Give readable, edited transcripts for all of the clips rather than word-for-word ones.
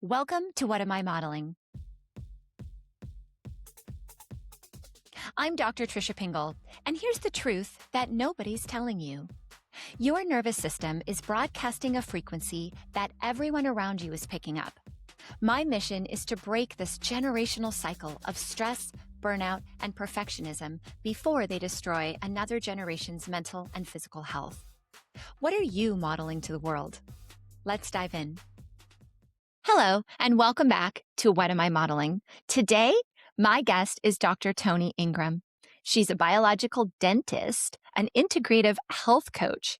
Welcome to What Am I Modeling? I'm Dr. Tricia Pingel, and here's the truth that nobody's telling you. Your nervous system is broadcasting a frequency that everyone around you is picking up. My mission is to break this generational cycle of stress, burnout, and perfectionism before they destroy another generation's mental and physical health. What are you modeling to the world? Let's dive in. Hello, and welcome back to What Am I Modeling? Today, my guest is Dr. Toni Engram. She's a biological dentist, an integrative health coach,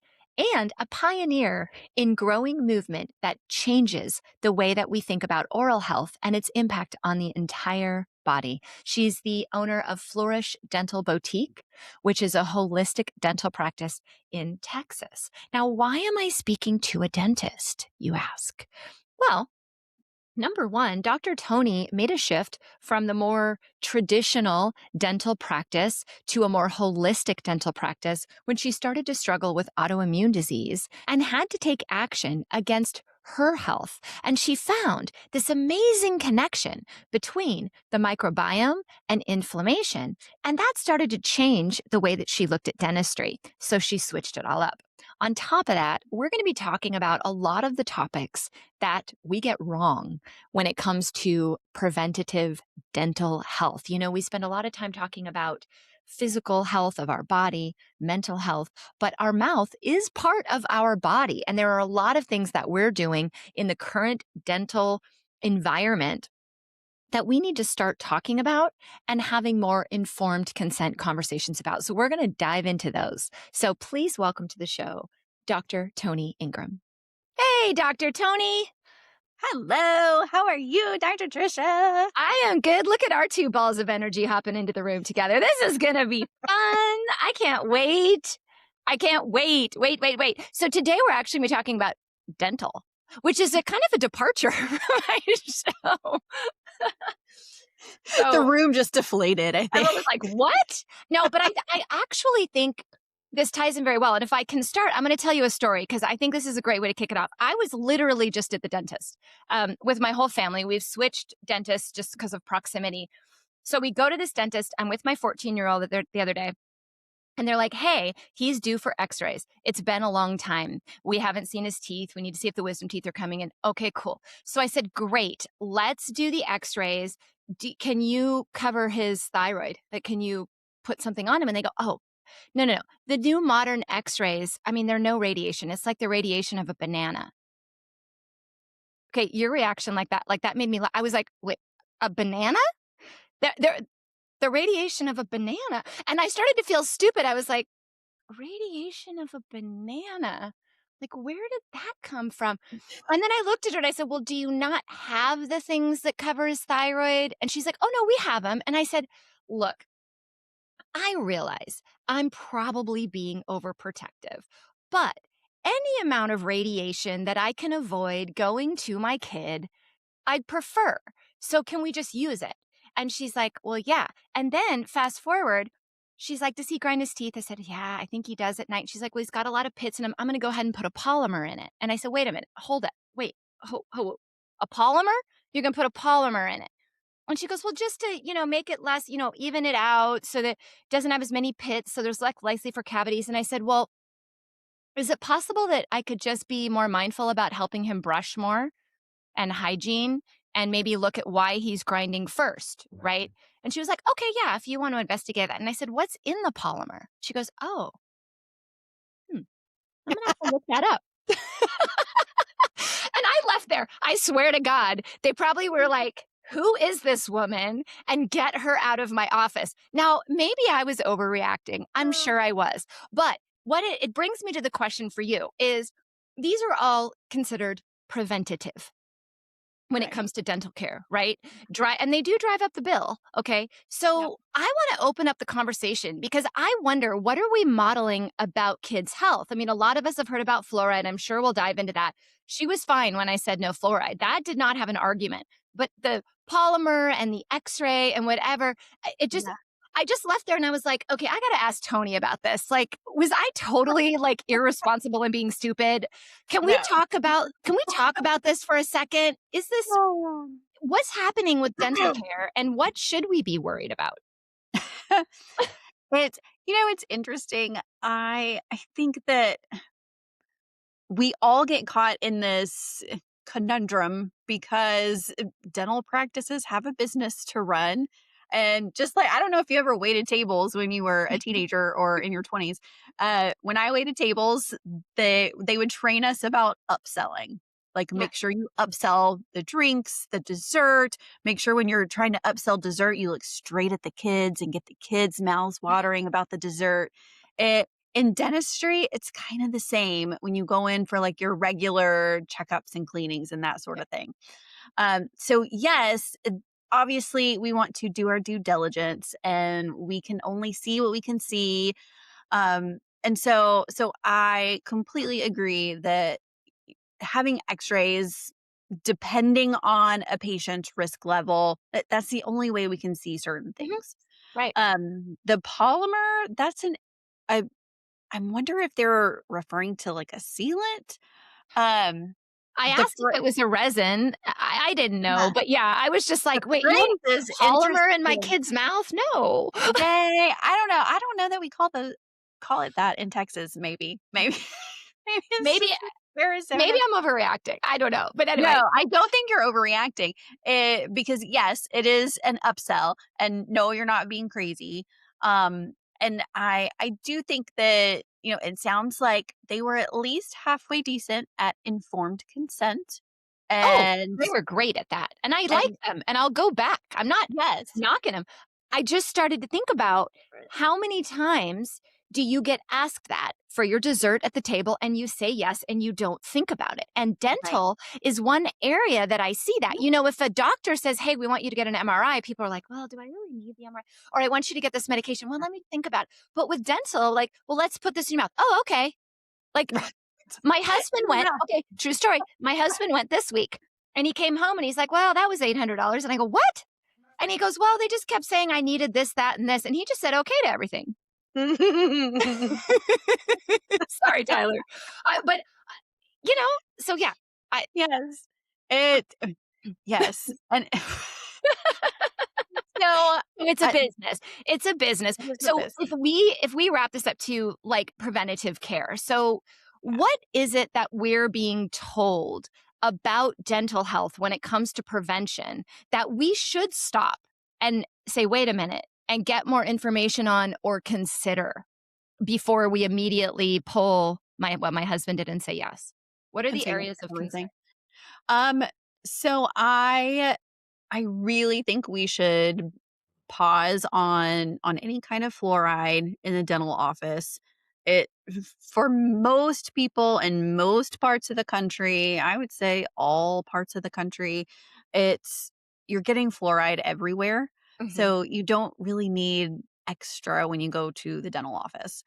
and a pioneer in growing movement that changes the way that we think about oral health and its impact on the entire body. She's the owner of Flourish Dental Boutique, which is a holistic dental practice in Texas. Now, why am I speaking to a dentist, you ask? Well, number one, Dr. Toni made a shift from the more traditional dental practice to a more holistic dental practice when she started to struggle with autoimmune disease and had to take action against her health. And she found this amazing connection between the microbiome and inflammation. And that started to change the way that she looked at dentistry. So she switched it all up. On top of that, we're going to be talking about a lot of the topics that we get wrong when it comes to preventative dental health. You know, we spend a lot of time talking about physical health of our body, mental health, but our mouth is part of our body. And there are a lot of things that we're doing in the current dental environment that we need to start talking about and having more informed consent conversations about. So we're going to dive into those. So please welcome to the show, Dr. Toni Engram. Hey, Dr. Toni. Hello, how are you, Dr. Tricia? I am good. Look at our two balls of energy hopping into the room together. This is going to be fun. I can't wait. I can't wait. Wait. So today we're actually going to be talking about dental, which is a kind of a departure from my show. So, the room just deflated, I think. Everyone was like, what? No, but I actually think this ties in very well. And if I can start, I'm going to tell you a story because I think this is a great way to kick it off. I was literally just at the dentist with my whole family. We've switched dentists just because of proximity. So we go to this dentist. I'm with my 14-year-old the other day. And they're like, hey, he's due for x-rays. It's been a long time. We haven't seen his teeth. We need to see if the wisdom teeth are coming in. Okay, cool. So I said, great. Let's do the x-rays. Can you cover his thyroid? Like, can you put something on him? And they go, oh, no. The new modern x-rays, I mean, they're no radiation. It's like the radiation of a banana. Okay, your reaction like that made me, I was like, wait, a banana? The radiation of a banana. And I started to feel stupid. I was like, radiation of a banana? Like, where did that come from? And then I looked at her and I said, well, do you not have the things that cover his thyroid? And she's like, oh, no, we have them. And I said, look, I realize I'm probably being overprotective, but any amount of radiation that I can avoid going to my kid, I'd prefer. So can we just use it? And she's like, well, yeah. And then fast forward, she's like, does he grind his teeth? I said, yeah, I think he does at night. She's like, well, he's got a lot of pits and I'm going to go ahead and put a polymer in it. And I said, wait a minute, hold it. Wait, a polymer? You're going to put a polymer in it. And she goes, well, just to, make it less, even it out so that it doesn't have as many pits. So there's less likely for cavities. And I said, well, is it possible that I could just be more mindful about helping him brush more and hygiene? And maybe look at why he's grinding first, right? And she was like, okay, yeah, if you want to investigate that. And I said, what's in the polymer? She goes, oh, I'm going to have to look that up. And I left there. I swear to God, they probably were like, who is this woman? And get her out of my office. Now, maybe I was overreacting. I'm sure I was. But what it brings me to the question for you is, these are all considered preventative when it comes to dental care, right? And they do drive up the bill, okay? So I want to open up the conversation because I wonder, what are we modeling about kids' health? I mean, a lot of us have heard about fluoride. I'm sure we'll dive into that. She was fine when I said no fluoride. That did not have an argument. But the polymer and the x-ray and whatever, it just, I just left there and I was like, okay, I got to ask Toni about this. Like, was I totally like irresponsible and being stupid? No. Can we talk about this for a second? Is this Oh. what's happening with dental care and what should we be worried about? It's it's interesting. I think that we all get caught in this conundrum because dental practices have a business to run. And just like, I don't know if you ever waited tables when you were a teenager or in your 20s. When I waited tables, they would train us about upselling. Like, Yeah. make sure you upsell the drinks, the dessert. Make sure when you're trying to upsell dessert, you look straight at the kids and get the kids' mouths watering about the dessert. In dentistry, it's kind of the same when you go in for like your regular checkups and cleanings and that sort Yeah. of thing. So yes, obviously we want to do our due diligence and we can only see what we can see. And so I completely agree that having x-rays depending on a patient's risk level, that's the only way we can see certain Mhm. things. Right. The polymer, that's an I wonder if they're referring to like a sealant. Um, I the asked if fr it was a resin. I didn't know, yeah, but yeah, I was just the like, wait, you want phrase is polymer in my interesting. kid's mouth? No. Yay! I don't know that we call it that in Texas. Maybe maybe it's maybe just maybe Arizona. I'm overreacting. I don't know. But No, anyway, I don't think you're overreacting. Because yes, it is an upsell, and no, you're not being crazy. And I do think that it sounds like they were at least halfway decent at informed consent, oh, and they were great at that. And I like and them and I'll go back. I'm not yes, knocking them. I just started to think about how many times do you get asked that for your dessert at the table and you say yes and you don't think about it? And right, dental is one area that I see that. You know, if a doctor says, "Hey, we want you to get an MRI," people are like, "Well, do I really need the MRI?" Or "I want you to get this medication." Well, let me think about it. But with dental, like, "Well, let's put this in your mouth." "Oh, okay." Like right. my husband went, Yeah. okay, true story. My husband went this week and he came home and he's like, "Well, that was $800." And I go, "What?" And he goes, "Well, they just kept saying I needed this, that, and this." And he just said okay to everything. Sorry, Tyler. But, you know, so yeah, I, Yes, it yes, and so it's a I, business. It's a business. it is a So business. if we wrap this up to like preventative care, so what is it that we're being told about dental health when it comes to prevention that we should stop and say, wait a minute, and get more information on or consider before we immediately pull what my husband did and say yes? What are And the say yes areas to of concern? everything. Um, so I really think we should pause on any kind of fluoride in the dental office. It For most people in most parts of the country, I would say all parts of the country, it's you're getting fluoride everywhere. Mhm. So you don't really need extra when you go to the dental office.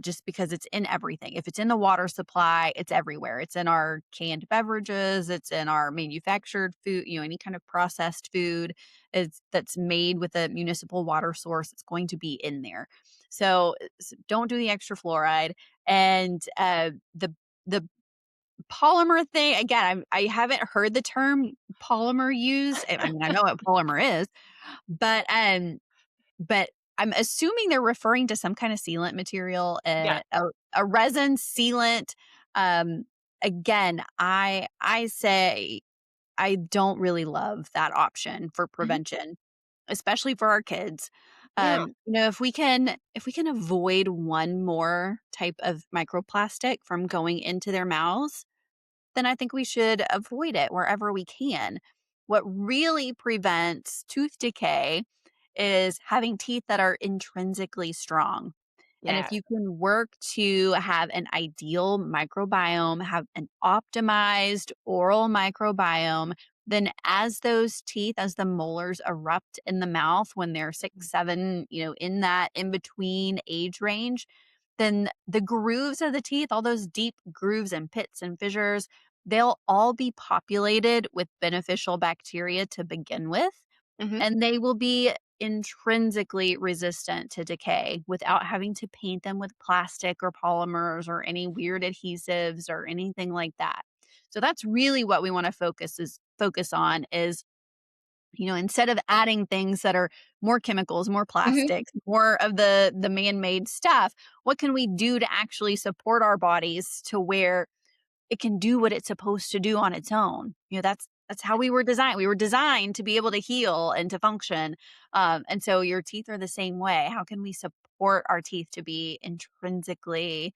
Just because it's in everything. If it's in the water supply, it's everywhere. It's in our canned beverages, it's in our manufactured food, any kind of processed food that's made with a municipal water source, it's going to be in there. So, don't do the extra fluoride. And the polymer thing again, I haven't heard the term polymer used. I mean, I know what polymer is, but but I'm assuming they're referring to some kind of sealant material, Yeah. a resin sealant. Um, Again, I say I don't really love that option for Mhm. prevention, especially for our kids. Yeah. If we can avoid one more type of microplastic from going into their mouths, then I think we should avoid it wherever we can. What really prevents tooth decay is having teeth that are intrinsically strong. And if Yeah. you can work to have an ideal microbiome, have an optimized oral microbiome, then as those teeth, as the molars erupt in the mouth when they're 6, 7, in that in between age range, then the grooves of the teeth, all those deep grooves and pits and fissures, they'll all be populated with beneficial bacteria to begin with. Hmm. and they will be intrinsically resistant to decay without having to paint them with plastic or polymers or any weird adhesives or anything like that. So that's really what we want to focus on is, instead of adding things that are more chemicals, more Hmm. plastics, more of the man-made stuff, what can we do to actually support our bodies to where it can do what it's supposed to do on its own? That's how we were designed. We were designed to be able to heal and to function. And so your teeth are the same way. How can we support our teeth to be intrinsically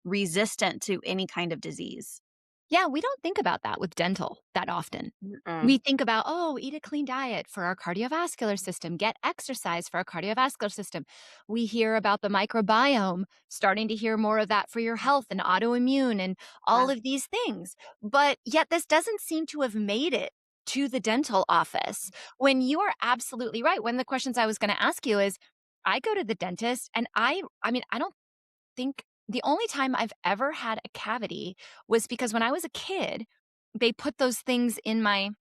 resistant to any kind of disease? Yeah, we don't think about that with dental that often. Mm-mm. We think about, oh, eat a clean diet for our cardiovascular system, get exercise for our cardiovascular system. We hear about the microbiome, starting to hear more of that for your health and autoimmune and all Yeah. of these things. But yet, this doesn't seem to have made it to the dental office when you are absolutely right. One of the questions I was going to ask you is I go to the dentist and I mean, I don't think the only time I've ever had a cavity was because when I was a kid, they put those things in my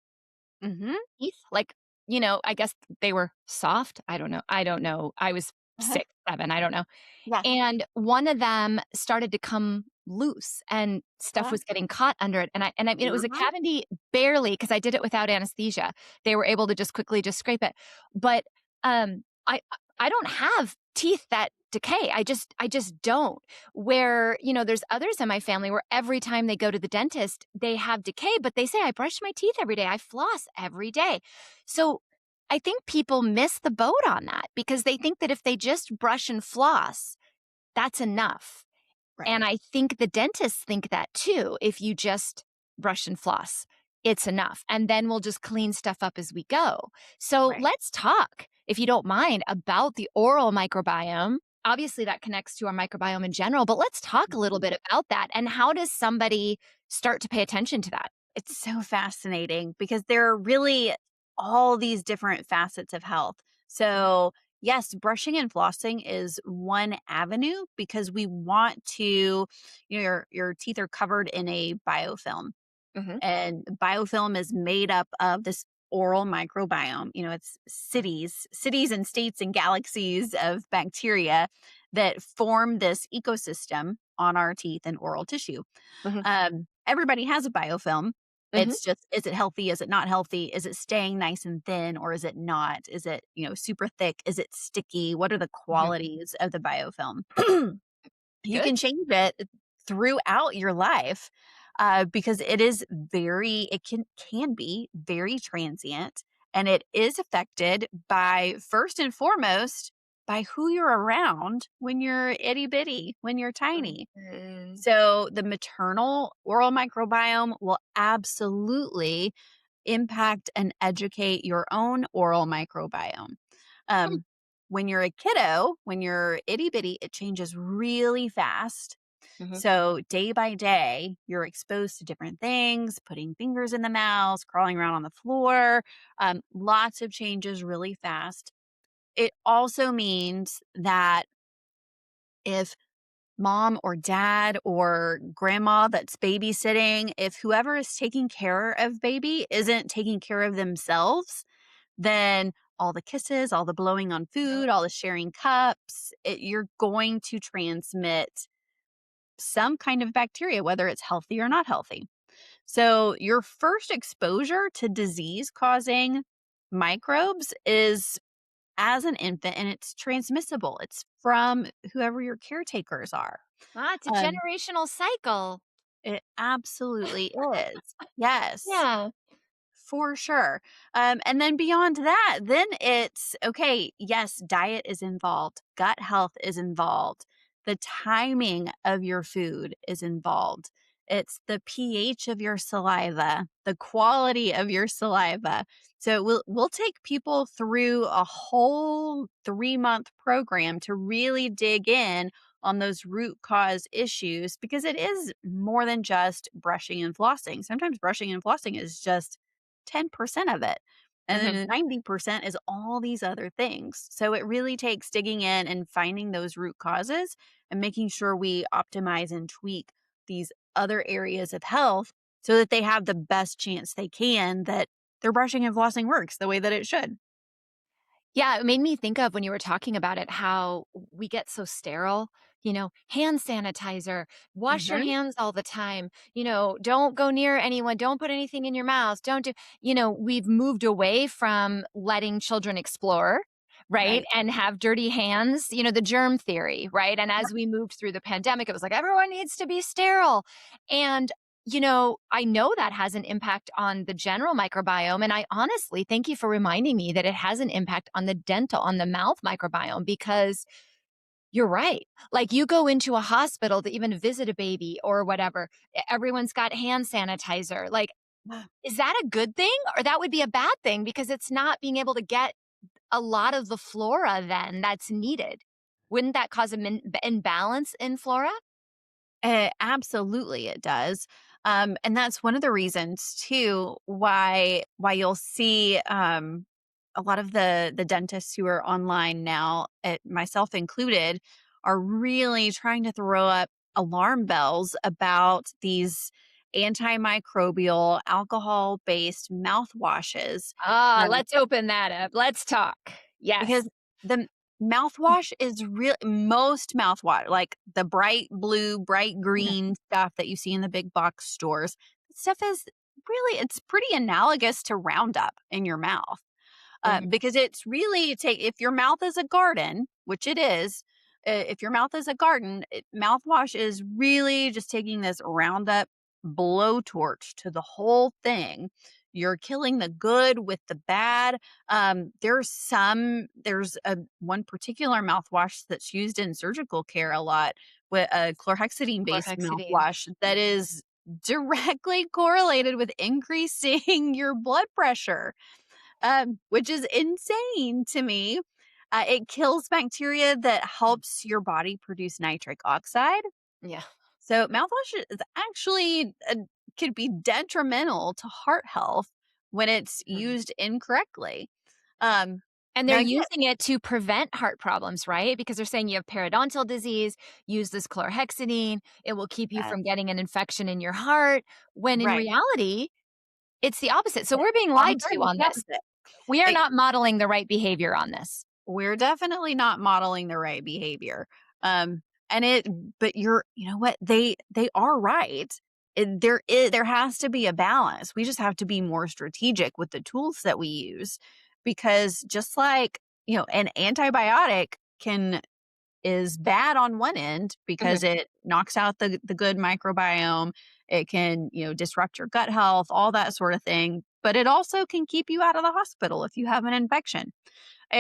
Mhm. teeth, like, I guess they were soft. I don't know. I was Uh-huh. 6, 7, I don't know. Yeah. And one of them started to come loose and stuff Uh-huh. was getting caught under it. And I mean, it was a Mhm. cavity barely because I did it without anesthesia. They were able to just quickly just scrape it. But, I don't have teeth that decay. I just don't. Where, there's others in my family where every time they go to the dentist, they have decay, but they say, I brush my teeth every day. I floss every day. So I think people miss the boat on that because they think that if they just brush and floss, that's enough. And Right. I think the dentists think that too. If you just brush and floss, it's enough. And then we'll just clean stuff up as we go. So Right. let's talk, if you don't mind, about the oral microbiome. Obviously, that connects to our microbiome in general, but let's talk a little Mhm. bit about that. And how does somebody start to pay attention to that? It's so fascinating because there are really all these different facets of health. So, yes, brushing and flossing is one avenue because we want to, your teeth are covered in a biofilm, Hmm. and biofilm is made up of this oral microbiome. It's cities and states and galaxies of bacteria that form this ecosystem on our teeth and oral tissue. Hmm. Everybody has a biofilm. Hmm. It's just, is it healthy? Is it not healthy? Is it staying nice and thin or is it not? Is it, super thick? Is it sticky? What are the Hmm. qualities of the biofilm? You Good. can change it throughout your life, because it can be very transient, and it is affected by, first and foremost, by who you're around when you're itty bitty, when you're tiny. Mhm. So the maternal oral microbiome will absolutely impact and educate your own oral microbiome. Hmm. Um, when you're a kiddo, when you're itty bitty, it changes really fast. Mhm. So day by day, you're exposed to different things, putting fingers in the mouth, crawling around on the floor, lots of changes really fast. It also means that if mom or dad or grandma that's babysitting, if whoever is taking care of baby isn't taking care of themselves, then all the kisses, all the blowing on food, all the sharing cups, you're going to transmit some kind of bacteria, whether it's healthy or not healthy. So, your first exposure to disease causing microbes is as an infant, and it's transmissible. It's from whoever your caretakers are. It's a Um, generational cycle. it absolutely is. Yes. Yeah. For sure. And then beyond that, then it's okay. Yes, diet is involved, gut health is involved, the timing of your food is involved. It's the pH of your saliva, the quality of your saliva. So we'll take people through a whole 3-month program to really dig in on those root cause issues because it is more than just brushing and flossing. Sometimes brushing and flossing is just 10% of it. And Mhm. then 90% is all these other things. So it really takes digging in and finding those root causes and making sure we optimize and tweak these other areas of health so that they have the best chance they can that their brushing and flossing works the way that it should. Yeah, it made me think of when you were talking about it, how we get so sterile, hand sanitizer, wash your Mhm. hands all the time, don't go near anyone, don't put anything in your mouth, don't do, we've moved away from letting children explore, right? Right. And have dirty hands, the germ theory, right? And Yep. as we moved through the pandemic, it was like everyone needs to be sterile. And I know that has an impact on the general microbiome. And I honestly thank you for reminding me that it has an impact on the mouth microbiome, because you're right. Like you go into a hospital to even visit a baby or whatever, everyone's got hand sanitizer. Like, is that a good thing or that would be a bad thing because it's not being able to get a lot of the flora then that's needed? Wouldn't that cause an imbalance in flora? Absolutely, it does. And that's one of the reasons too why you'll see a lot of the dentists who are online now, myself included, are really trying to throw up alarm bells about these antimicrobial alcohol-based mouthwashes. Ah, Um, let's open that up. Let's talk. because Yes. the mouthwash is real most mouthwash, like the bright blue, bright Mhm, green stuff that you see in the big box stores, stuff is really it's pretty analogous to Roundup in your mouth. mhm. Because it's really take if your mouth is a garden, which it is, if your mouth is a garden, mouthwash is really just taking this Roundup blowtorch to the whole thing. You're killing the good with the bad. There's a one particular mouthwash that's used in surgical care a lot, with a chlorhexidine based Chlorhexidine. mouthwash that is directly correlated with increasing your blood pressure, which is insane to me. It kills bacteria that helps your body produce nitric oxide. Yeah. So mouthwash is actually could be detrimental to heart health when it's Mhm. used incorrectly. Um, And they're now, yeah, using it to prevent heart problems, right? Because they're saying you have periodontal disease, use this chlorhexidine, it will keep you yes, from getting an infection in your heart, when in right. reality, it's the opposite. So we're being On lied to the on this. opposite. We are It, not modeling the right behavior on this. we're definitely not modeling the right behavior. Um, and it, but you know what? They are right. There has to be a balance. We just have to be more strategic with the tools that we use, because just like, an antibiotic can is bad on one end Mhm. because it knocks out the good microbiome. It can, disrupt your gut health, all that sort of thing. But it also can keep you out of the hospital if you have an infection.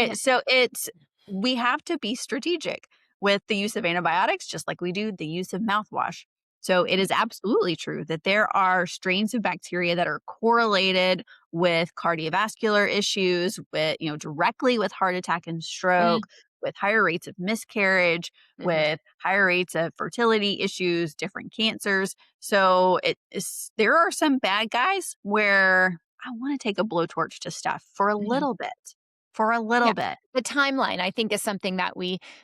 Yeah. So it's we have to be strategic with the use of antibiotics, just like we do the use of mouthwash. So it is absolutely true that there are strains of bacteria that are correlated with cardiovascular issues, with directly with heart attack and Mhm. stroke, with higher rates of miscarriage, Mhm. with higher rates of fertility issues, different cancers. So there are some bad guys where I want to take a blowtorch to stuff for a Mhm. little bit. For a Yeah. little bit. The timeline, I think, is something that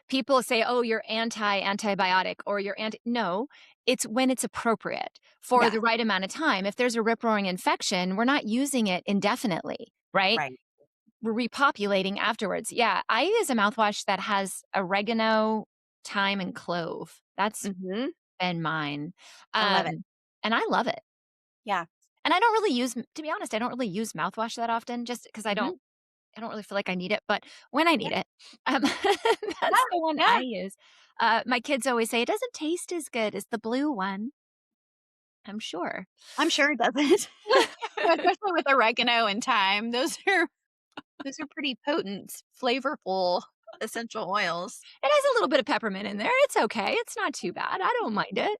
people say, "Oh, you're antibiotic," or "You're anti." No, it's when it's appropriate for Yes, the right amount of time. If there's a rip-roaring infection, we're not using it indefinitely, right? right. We're repopulating afterwards. Yeah, I use a mouthwash that has oregano, thyme, and clove. That's Mhm. been mine, I love it. um, and I love it. Yeah. And I don't really to be honest, I don't really use mouthwash that often just because Mhm. I don't really feel like I need it, but when I Yeah. need it, Yeah. that's the one I Yeah. use. My kids always say, "It doesn't taste as good as the blue one." I'm sure. I'm sure it doesn't. Especially with oregano and thyme. Those are pretty potent, flavorful essential oils. It has a little bit of peppermint in there. It's okay. It's not too bad. I don't mind it.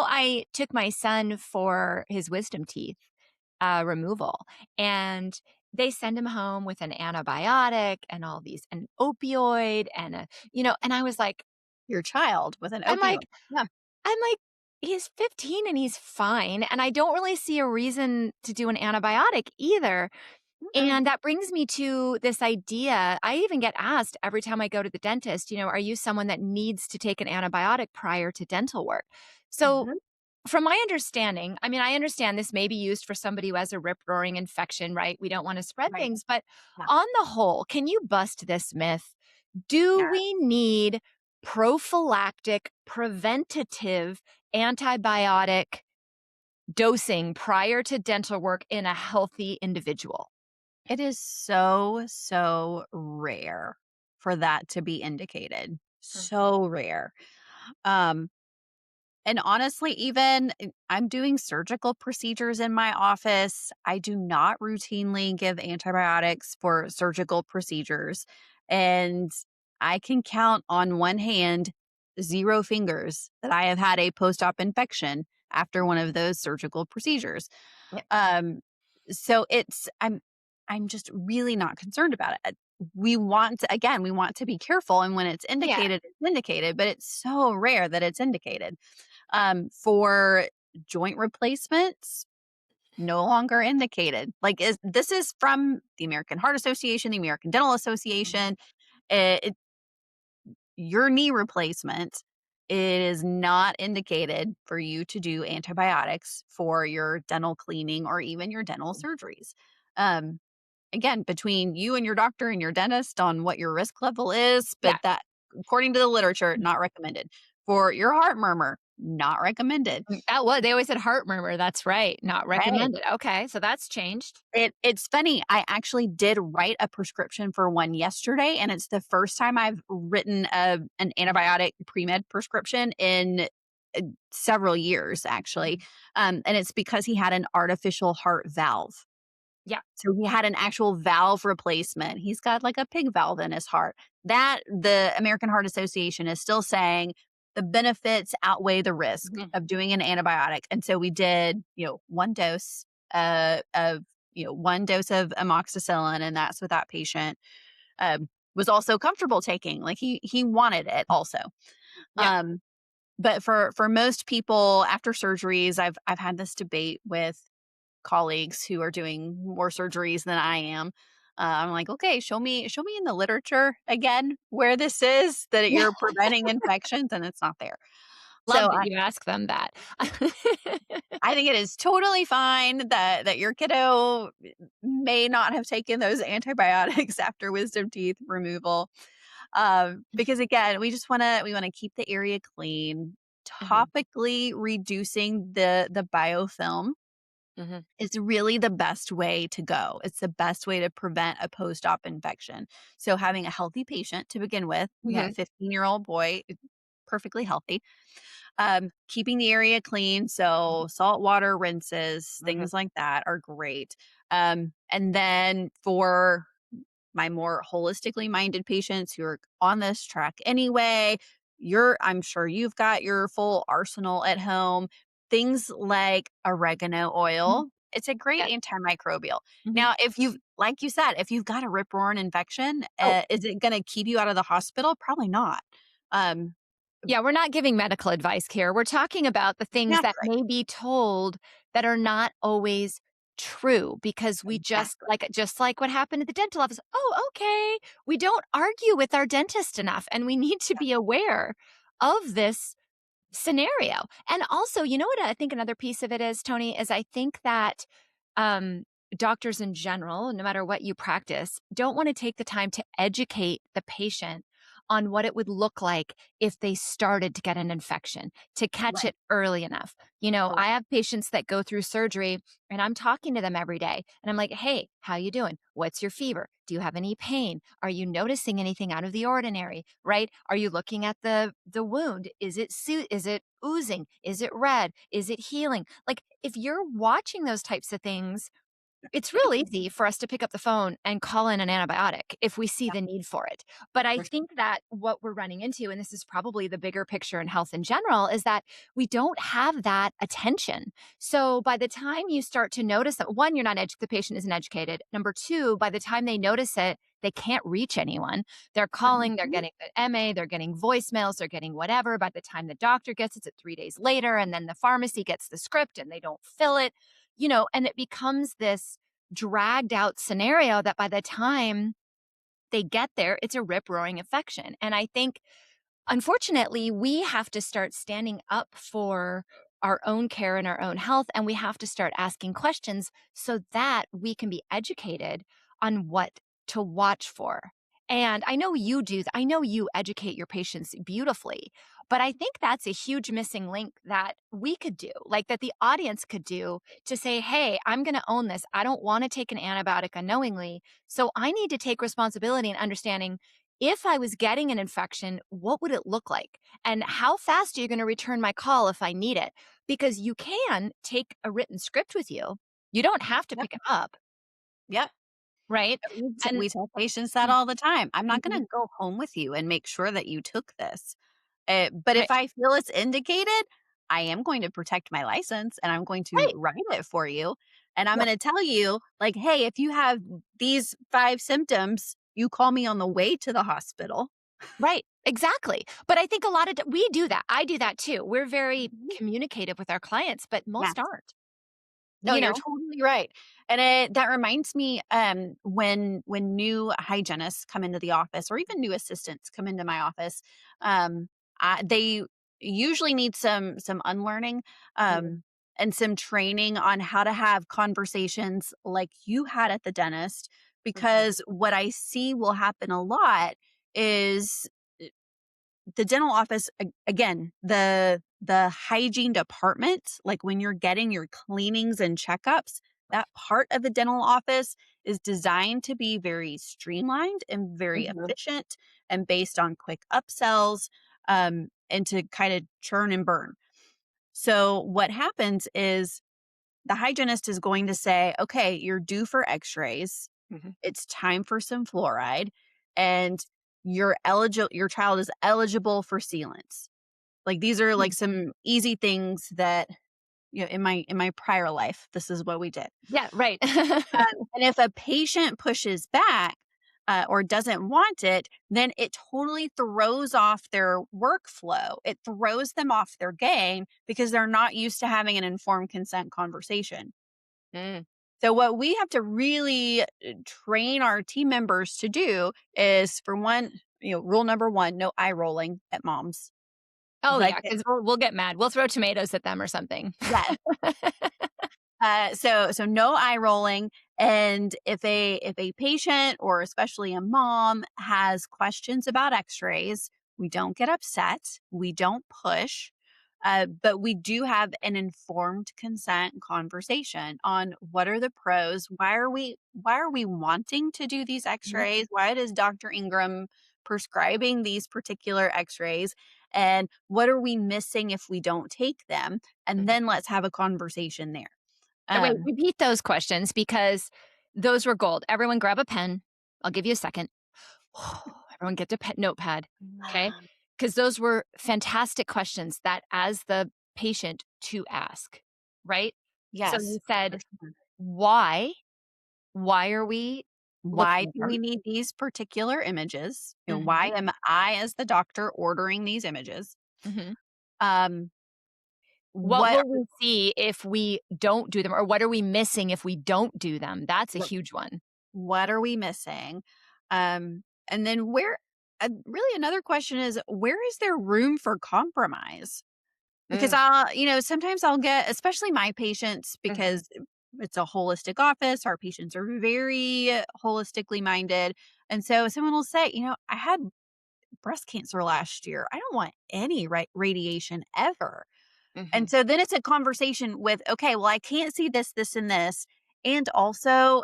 I took my son for his wisdom teeth removal, and they send him home with an antibiotic and all these, an opioid, and I was like, Your child with an I'm opioid. like, Yeah. I'm like, he's 15 and he's fine. And I don't really see a reason to do an antibiotic either. Mm-mm. And that brings me to this idea. I even get asked every time I go to the dentist, are you someone that needs to take an antibiotic prior to dental work? So Mhm. From my understanding, I mean, I understand this may be used for somebody who has a rip-roaring infection, right? We don't wanna spread Right. things, but Yeah. on the whole, can you bust this myth? Do Yeah. we need prophylactic, preventative antibiotic dosing prior to dental work in a healthy individual? It is so, so rare for that to be indicated. Mhm. So rare. Um, and honestly, even I'm doing surgical procedures in my office. I do not routinely give antibiotics for surgical procedures. And I can count on one hand 0 fingers that I have had a post-op infection after one of those surgical procedures. Yeah. Um, so I'm just really not concerned about it. We want to, again, we want to be careful, and when Yeah. it's indicated, but it's so rare that it's indicated. For joint replacements, no longer indicated. Like, this is from the American Heart Association, the American Dental Mhm. Association. It, your knee replacement, it is not indicated for you to do antibiotics for your dental cleaning or even your dental surgeries. Um, Again, between you and your doctor and your dentist on what your risk level is, Yeah. but that, according to the literature, not recommended. For your heart murmur, not recommended. That was they always said heart murmur, that's right, not Right. recommended. Okay, so that's changed. It's funny, I actually did write a prescription for one yesterday, and it's the first time I've written an antibiotic pre-med prescription in, several years, actually, Mhm. and it's because he had an artificial heart valve. Yeah. So he had an actual valve replacement. He's got like a pig valve in his heart. That the American Heart Association is still saying the benefits outweigh the risk Mhm. of doing an antibiotic. And so we did, one dose of, 1 dose of amoxicillin, and that's what that patient was also comfortable taking. Like he wanted it also. Yeah. Um, but for most people after surgeries, I've had this debate with colleagues who are doing more surgeries than I am. I'm like, okay, show me in the literature again where this is that Yeah. you're preventing infections, and it's not there. Love So that I, you ask them that. I think it is totally fine that your kiddo may not have taken those antibiotics after wisdom teeth removal. Because again, we want to keep the area clean, Mhm. topically reducing the biofilm Mhm. is really the best way to go. It's the best way to prevent a post-op infection. So having a healthy patient to begin with, we had a Mhm. 15-year-old boy, perfectly healthy. Keeping the area clean, so salt water rinses, Mhm. things like that are great. And then for my more holistically minded patients who are on this track anyway, I'm sure you've got your full arsenal at home. Things like oregano Mhm. oil, it's a great Yeah. antimicrobial. Mhm. Now, if you've, like you said, if you've got a rip roaring infection, Oh, is it going to keep you out of the hospital? Probably not. Um, yeah, we're not giving medical advice here. We're talking about the things that's that right. may be told that are not always true because we Exactly. just like what happened at the dental office. Oh, okay. We don't argue with our dentist enough and we need to be aware of this scenario. And also, you know what I think another piece of it is, Tony, is I think that um, doctors in general, no matter what you practice, don't want to take the time to educate the patient on what it would look like if they started to get an infection, to catch Right. it early enough. You know, Totally. I have patients that go through surgery and I'm talking to them every day and I'm like, "Hey, how you doing? What's your fever? Do you have any pain? Are you noticing anything out of the ordinary?" Right? Are you looking at the wound? Is it oozing? Is it red? Is it healing? Like if you're watching those types of things, it's real easy for us to pick up the phone and call in an antibiotic if we see Yeah, the need for it. But I for sure. think that what we're running into, and this is probably the bigger picture in health in general, is that we don't have that attention. So by the time you start to notice that, one, you're not the patient isn't educated. Number two, by the time they notice it, they can't reach anyone. They're calling, they're Mhm. getting the MA, they're getting voicemails, they're getting whatever. By the time the doctor gets it, it's 3 days later, and then the pharmacy gets the script and they don't fill it, and it becomes this dragged out scenario that by the time they get there, it's a rip roaring infection. And I think, unfortunately, we have to start standing up for our own care and our own health, and we have to start asking questions so that we can be educated on what to watch for. And I know you do, I know you educate your patients beautifully, but I think that's a huge missing link that we could do, like that the audience could do to say, hey, I'm going to own this. I don't want to take an antibiotic unknowingly. So I need to take responsibility in understanding if I was getting an infection, what would it look like? And how fast are you going to return my call if I need it? Because you can take a written script with you. You don't have to Yep. pick it up, Yep. right? And We tell patients that all the time. I'm not Mhm. gonna go home with you and make sure that you took this. But if Right, I feel it's indicated, I am going to protect my license and I'm going to right, write it for you. And I'm yeah, gonna tell you, like, hey, if you have these 5 symptoms, you call me on the way to the hospital. right, exactly. But I think a lot of we do that. I do that too. We're very Mhm. communicative with our clients, but most Yes. aren't. No, You you're know? totally right. And that reminds me, when new hygienists come into the office or even new assistants come into my office, um, they usually need some unlearning, Mhm, and some training on how to have conversations like you had at the dentist, mhm, because what I see will happen a lot is the dental office, again, the hygiene department, like when you're getting your cleanings and checkups, that part of the dental office is designed to be very streamlined and very mhm, efficient and based on quick upsells, and to kind of churn and burn. So what happens is the hygienist is going to say, okay, you're due for x-rays, mhm, it's time for some fluoride, and your child is eligible for sealants. Like, these are, like, mhm. some easy things that, in my prior life, this is what we did. Yeah, right. And if a patient pushes back, or doesn't want it, then it totally throws off their workflow. It throws them off their game because they're not used to having an informed consent conversation. Mm. So what we have to really, train our team members to do is, for one, rule number 1, no eye rolling at moms. Oh, Like, yeah, 'cause we'll get mad. We'll throw tomatoes at them or something. yes. So no eye rolling, and if a patient or especially a mom has questions about X-rays, we don't get upset, we don't push, but we do have an informed consent conversation on what are the pros, why are we wanting to do these Mhm, X-rays, why does Dr. Ingram prescribing these particular X-rays, and what are we missing if we don't take them, and mhm. then let's have a conversation there. Wait, Um, repeat those questions because those were gold. Everyone grab a pen. I'll give you a second. Everyone get a notepad, okay? Because those were fantastic questions that as the patient to ask, right? So yes, you for said, sure. "Why? Why are we Why looking at do we them?" need these particular images? Why Mhm, am I, as the doctor, ordering these images? mhm. Um, What what will we see if we don't do them, or what are we missing if we don't do them? That's a are huge one. what are we missing? And then really another question is, where is there room for compromise? Because Mm, sometimes I'll get, especially my patients, mhm, because it's a holistic office, our patients are very holistically minded. And so someone will say, I had breast cancer last year. I don't want any radiation ever. And mhm, so then it's a conversation with, okay, well, I can't see this, this, and this. And also,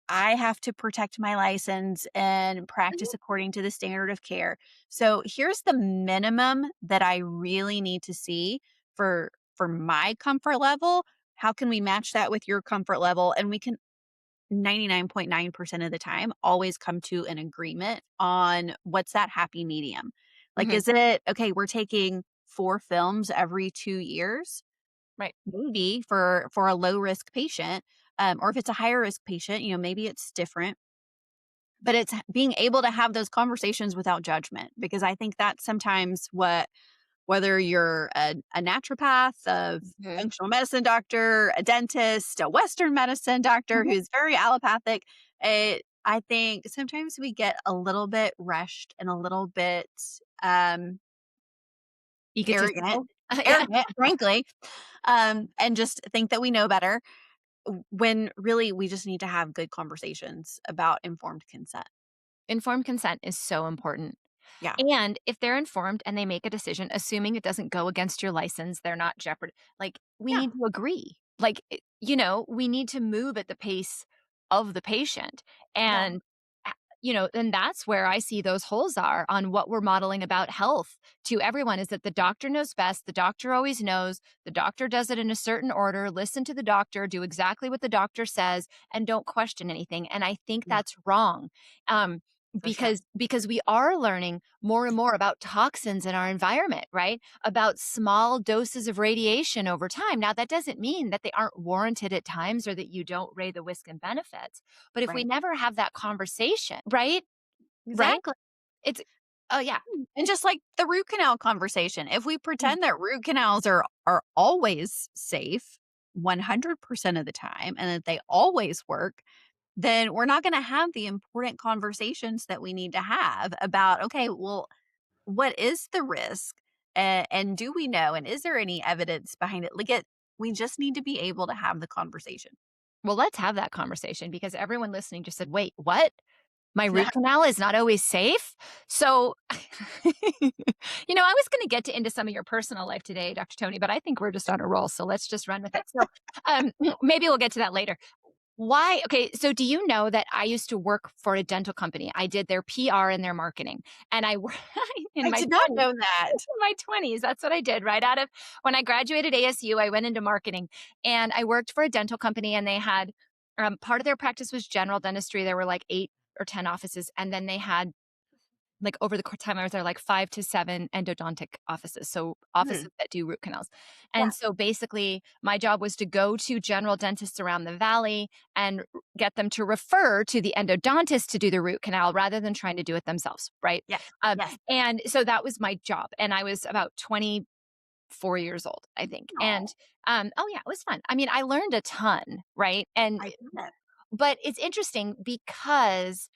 I have to protect my license and mhm, practice according to the standard of care. So here's the minimum that I really need to see for my comfort level. How can we match that with your comfort level? And we can 99.9% of the time always come to an agreement on what's that happy medium. Like, mhm. is it okay, we're taking 4 films every 2 years? Right. Maybe for a low risk patient, or if it's a higher risk patient, maybe it's different. But it's being able to have those conversations without judgment, because I think that's sometimes whether you're a naturopath, a Mhm, functional medicine doctor, a dentist, a Western medicine doctor mhm. who's very allopathic, I think sometimes we get a little bit rushed and a little bit, arrogant. Egotistical? Yeah. arrogant, frankly, and just think that we know better when really we just need to have good conversations about informed consent. Informed consent is so important. Yeah. And if they're informed and they make a decision, assuming it doesn't go against your license, they're not jeopard like, we Yeah. need to agree. Like, we need to move at the pace of the patient. Yeah. And, and that's where I see those holes are on what we're modeling about health to everyone is that the doctor knows best. The doctor always knows. The doctor does it in a certain order. Listen to the doctor, do exactly what the doctor says, and don't question anything. And I think Yeah. that's wrong. Um, For sure. because we are learning more and more about toxins in our environment, right? About small doses of radiation over time. Now, that doesn't mean that they aren't warranted at times or that you don't weigh the risk and benefits. But if we Right. never have that conversation, right? Right? Exactly. It's oh yeah. And just like the root canal conversation, if we Mm. pretend that root canals are always safe 100% of the time and that they always work, then we're not going to have the important conversations that we need to have about, okay, well, what is the risk? And do we know? And is there any evidence behind it? We just need to be able to have the conversation. Well, let's have that conversation because everyone listening just said, "Wait, what? My root canal is not always safe?" So, I was going to get into some of your personal life today, Dr. Tony, but I think we're just on a roll. So let's just run with it. So, maybe we'll get to that later. Why? Okay. So, do you know that I used to work for a dental company? I did their PR and their marketing, and in I my did not 20s. know that. In my 20s, that's what I did right out of when I graduated ASU. I went into marketing and I worked for a dental company, and they had part of their practice was general dentistry. There were like 8 or 10 offices, and then they had like over the time I was there, like 5 to 7 endodontic offices. So Hmm. offices that do root canals. Yeah. And so basically my job was to go to general dentists around the valley and get them to refer to the endodontist to do the root canal rather than trying to do it themselves. Right. Yes. Um, Yes. and so that was my job. And I was about 24 years old, I think. And Oh, oh yeah, it was fun. I mean, I learned a ton, right? And I bet. but it's interesting because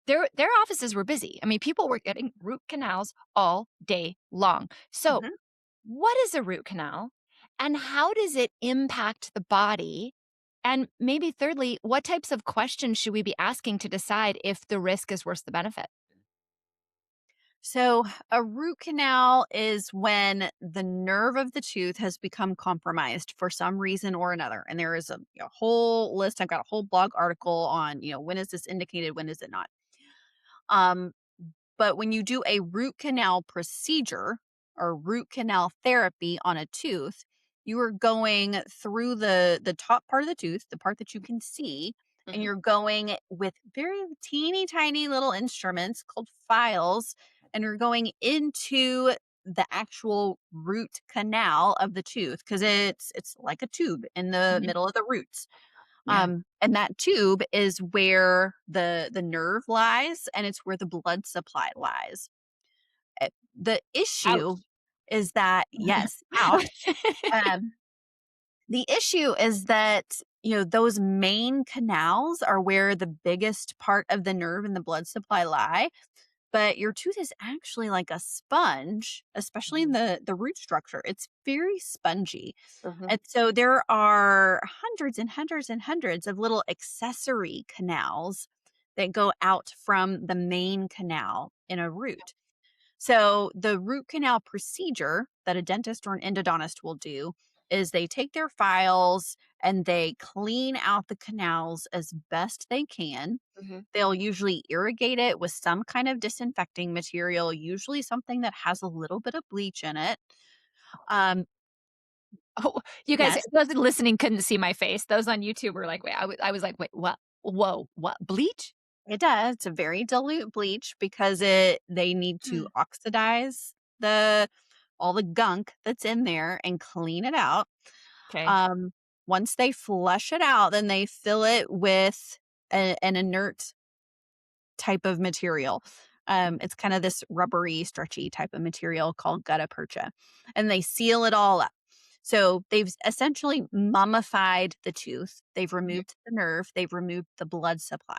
their offices were busy. I mean, people were getting root canals all day long. So, Mhm. what is a root canal and how does it impact the body? And maybe thirdly, what types of questions should we be asking to decide if the risk is worth the benefit? So, a root canal is when the nerve of the tooth has become compromised for some reason or another. And there is a whole list. I've got a whole blog article on, when is this indicated, when is it not. Um, but when you do a root canal procedure or root canal therapy on a tooth, you are going through the top part of the tooth, the part that you can see, and Mhm. you're going with very teeny tiny little instruments called files, and you're going into the actual root canal of the tooth because it's like a tube in the Mhm. middle of the roots. Yeah. And that tube is where the nerve lies, and it's where the blood supply lies. The issue Ouch. is that yes, ouch. Um, the issue is that those main canals are where the biggest part of the nerve and the blood supply lie. But your tooth is actually like a sponge, especially in Mhm. the root structure. It's very spongy. Mhm. And so there are hundreds and hundreds and hundreds of little accessory canals that go out from the main canal in a root. So the root canal procedure that a dentist or an endodontist will do is they take their files and they clean out the canals as best they can. Mhm. They'll usually irrigate it with some kind of disinfecting material, usually something that has a little bit of bleach in it. Um, Oh, you guys, yes, those listening couldn't see my face. Those on YouTube were like, wait, I was like, wait, what? Whoa, what? Bleach? it does. It's a very dilute bleach because they need to Mm. oxidize the all the gunk that's in there and clean it out. Okay. Um, Once they flush it out, then they fill it with an inert type of material. It's kind of this rubbery, stretchy type of material called gutta percha, and they seal it all up. So they've essentially mummified the tooth. They've Mhm. removed the nerve. They've removed the blood supply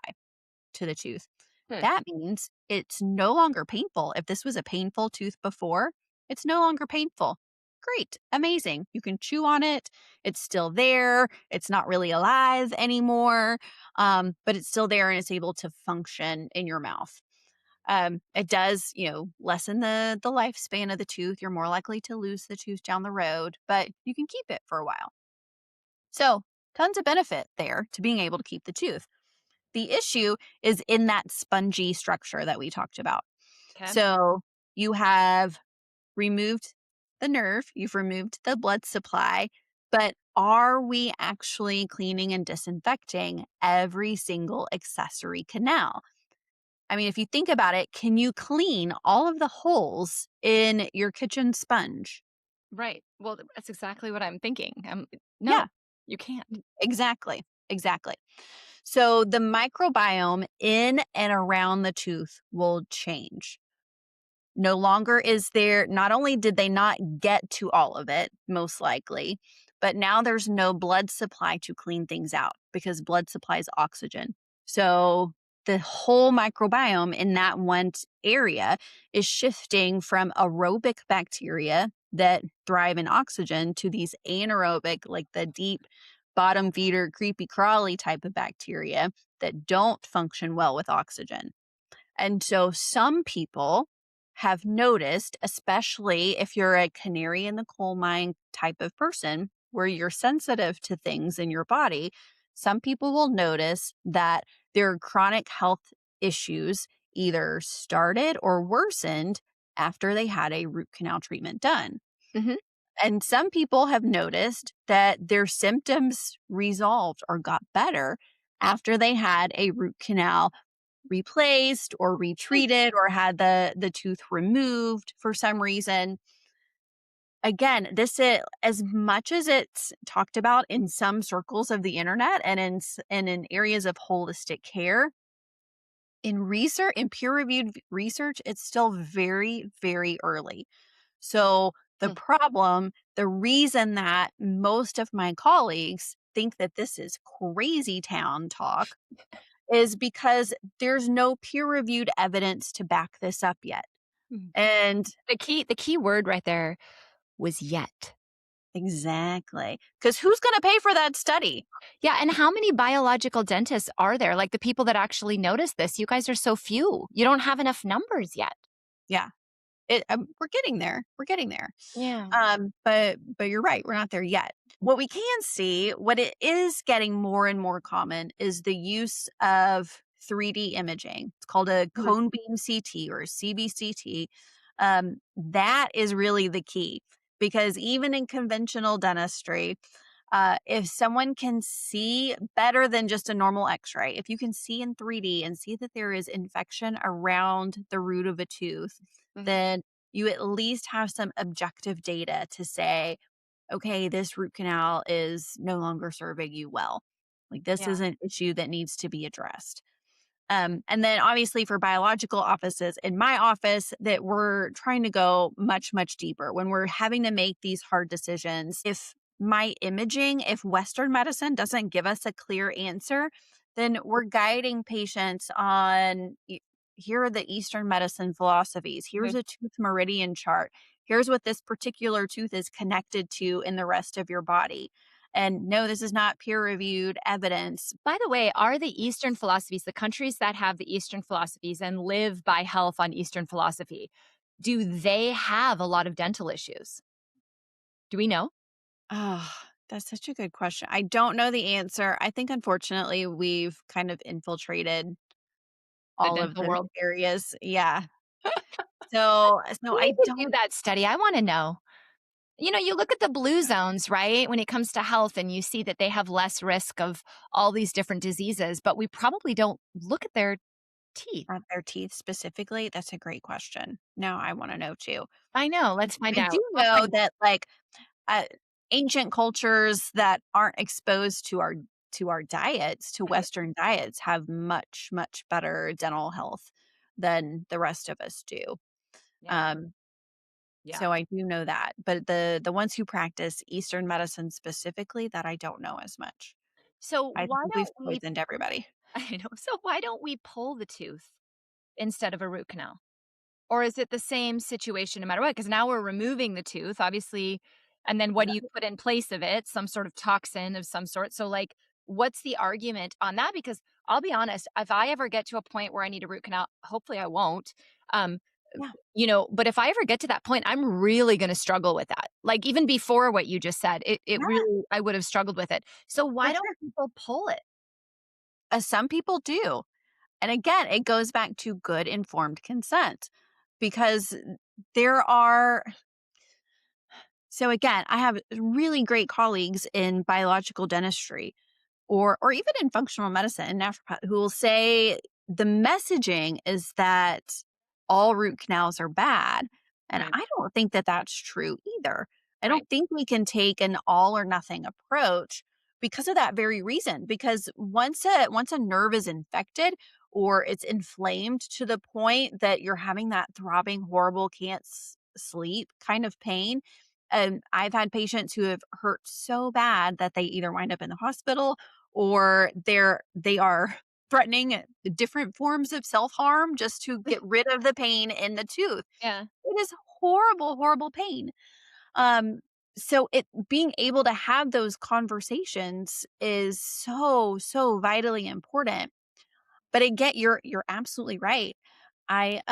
to the tooth. Hmm. That means it's no longer painful. If this was a painful tooth before, it's no longer painful. Great, amazing. You can chew on it. It's still there. It's not really alive anymore, but it's still there and it's able to function in your mouth. It does, lessen the lifespan of the tooth. You're more likely to lose the tooth down the road, but you can keep it for a while. So, tons of benefit there to being able to keep the tooth. The issue is in that spongy structure that we talked about. Okay. So, you have removed the nerve, you've removed the blood supply, but are we actually cleaning and disinfecting every single accessory canal? I mean, if you think about it, can you clean all of the holes in your kitchen sponge? Right. Well, that's exactly what I'm thinking. No, Yeah, you can't. exactly. Exactly. So the microbiome in and around the tooth will change. No longer is there, not only did they not get to all of it, most likely, but now there's no blood supply to clean things out because blood supplies oxygen. So the whole microbiome in that area is shifting from aerobic bacteria that thrive in oxygen to these anaerobic, like the deep bottom feeder, creepy crawly type of bacteria that don't function well with oxygen. And so some people have noticed, especially if you're a canary in the coal mine type of person where you're sensitive to things in your body, some people will notice that their chronic health issues either started or worsened after they had a root canal treatment done. Hmm. And some people have noticed that their symptoms resolved or got better after they had a root canal replaced or retreated or had the tooth removed for some reason. Again, this is as much as it's talked about in some circles of the internet and in areas of holistic care. In research, in peer reviewed research, it's still very, very early. So the reason that most of my colleagues think that this is crazy town talk is because there's no peer-reviewed evidence to back this up yet. Mm. And The key word right there was yet. exactly, because who's gonna pay for that study? Yeah, and how many biological dentists are there? Like the people that actually notice this, you guys are so few. You don't have enough numbers yet. Yeah, we're getting there, we're getting there. Yeah. But you're right, we're not there yet. What we can see, what it is getting more and more common is the use of 3D imaging. It's called a Mhm. cone beam CT or CBCT. That is really the key because even in conventional dentistry, if someone can see better than just a normal x ray, if you can see in 3D and see that there is infection around the root of a tooth, Mhm. then you at least have some objective data to say, okay, this root canal is no longer serving you well. Like this Yeah. is an issue that needs to be addressed. And then obviously for biological offices, in my office, that we're trying to go much, much deeper when we're having to make these hard decisions. If Western medicine doesn't give us a clear answer, then we're guiding patients on here are the Eastern medicine philosophies. Here's Mhm. a tooth meridian chart. Here's what this particular tooth is connected to in the rest of your body. And no, this is not peer reviewed evidence. By the way, are the Eastern philosophies, the countries that have the Eastern philosophies and live by health on Eastern philosophy, do they have a lot of dental issues? Do we know? Oh, that's such a good question. I don't know the answer. I think unfortunately we've kind of infiltrated The all of dental those world? areas. Yeah. So We I need to do don't that study. I want to know. You look at the blue zones, right? When it comes to health, and you see that they have less risk of all these different diseases, but we probably don't look at their teeth. have their teeth specifically. That's a great question. Now I want to know too. I know. Let's find I do out. I'll know find out. that like uh, ancient cultures that aren't exposed to our diets, to Mhm. Western diets, have much, much better dental health than the rest of us do. Yeah. Um, Yeah. So I do know that, but the ones who practice Eastern medicine specifically, that I don't know as much. So I why think we've don't we poisoned everybody. I know. So why don't we pull the tooth instead of a root canal? Or is it the same situation no matter what? Because now we're removing the tooth, obviously, and then what do you put in place of it? Some sort of toxin of some sort. So, like, what's the argument on that? Because I'll be honest, if I ever get to a point where I need a root canal, hopefully I won't. Um, Yeah, but if I ever get to that point, I'm really gonna struggle with that. Like, even before what you just said, it yeah, really I would have struggled with it. So for why don't sure. people pull it? Some people do. And again, it goes back to good informed consent because there are so again, I have really great colleagues in biological dentistry or even in functional medicine and naturopath who will say the messaging is that all root canals are bad. And Right, I don't think that that's true either. I right. don't think we can take an all or nothing approach because of that very reason. Because once a nerve is infected or it's inflamed to the point that you're having that throbbing, horrible, can't sleep kind of pain. And I've had patients who have hurt so bad that they either wind up in the hospital or they are threatening different forms of self-harm just to get rid of the pain in the tooth. Yeah, It is horrible, horrible pain. Um, so it being able to have those conversations is so, so vitally important. But again, you're absolutely right. I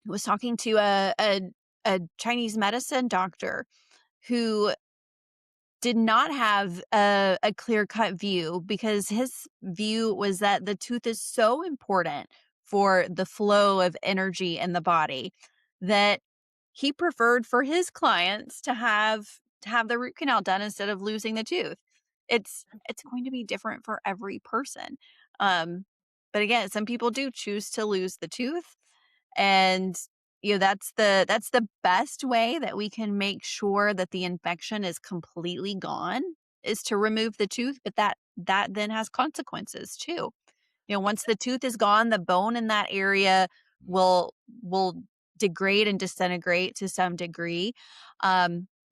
was talking to a Chinese medicine doctor who did not have a clear-cut view because his view was that the tooth is so important for the flow of energy in the body that he preferred for his clients to have the root canal done instead of losing the tooth. It's going to be different for every person. Um, but again, some people do choose to lose the tooth, and that's the best way that we can make sure that the infection is completely gone is to remove the tooth, but that then has consequences too. Once the tooth is gone, the bone in that area will degrade and disintegrate to some degree.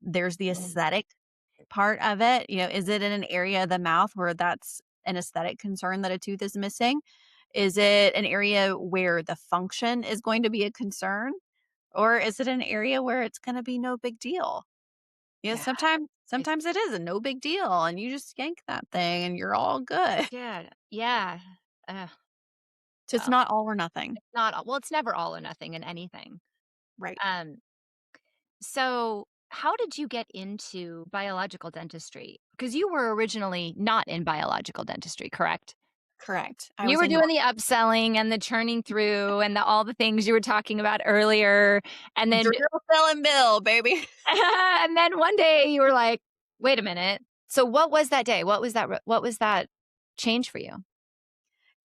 There's the aesthetic part of it. Is it in an area of the mouth where that's an aesthetic concern that a tooth is missing? Is it an area where the function is going to be a concern? Or is it an area where it's gonna be no big deal? yeah. I Sometimes it is a no big deal, and you just yank that thing and you're all good. yeah, yeah. Uh, So it's well, not all or nothing. it's not well, it's never all or nothing in anything. Right. Um, so how did you get into biological dentistry? Because you were originally not in biological dentistry, correct? Correct. I You was were in doing the upselling and the churning through and all the things you were talking about earlier, and then drill, fill, and bill, baby. and then one day you were like, "Wait a minute." So what was that day? What was that change for you?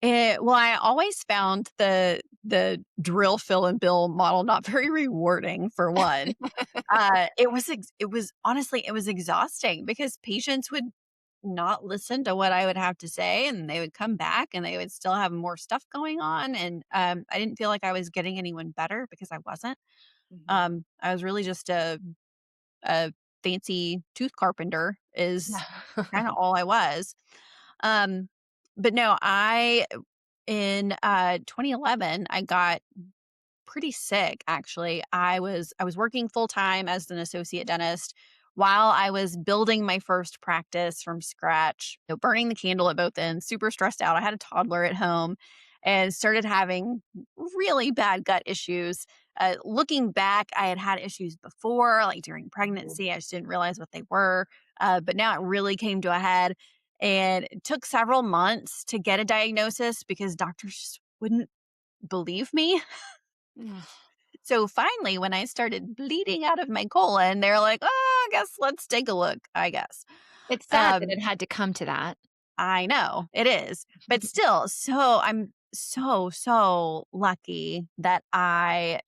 Well, I always found the drill, fill, and bill model not very rewarding for one. It was honestly, it was exhausting because patients would not listen to what I would have to say, and they would come back and they would still have more stuff going on, and, I didn't feel like I was getting anyone better because I wasn't. Mhm. I was really just a fancy tooth carpenter is kinda all I was. Um, but no, I in, 2011, I got pretty sick actually. I was working full time as an associate dentist while I was building my first practice from scratch, burning the candle at both ends, super stressed out. I had a toddler at home and started having really bad gut issues. Looking back, I had had issues before, like during pregnancy. I just didn't realize what they were. But now it really came to a head. And it took several months to get a diagnosis because doctors just wouldn't believe me. So finally, when I started bleeding out of my colon, they're like, "Oh, I guess let's take a look, I guess." It's sad that Um, it had to come to that. I know it is, but still, so I'm so, so lucky that I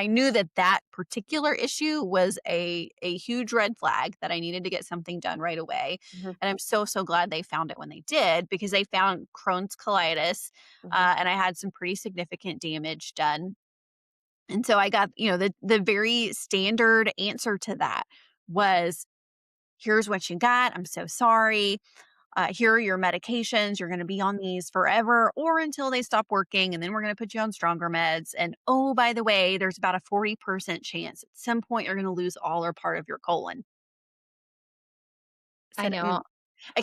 knew that particular issue was a huge red flag that I needed to get something done right away. Mhm, And I'm so, so glad they found it when they did because they found Crohn's colitis, mhm. and I had some pretty significant damage done. And so I got, the very standard answer to that was, "Here's what you got. I'm so sorry. here are your medications. You're going to be on these forever or until they stop working. And then we're going to put you on stronger meds. And oh, by the way, there's about a 40% chance at some point you're going to lose all or part of your colon. I Said, know.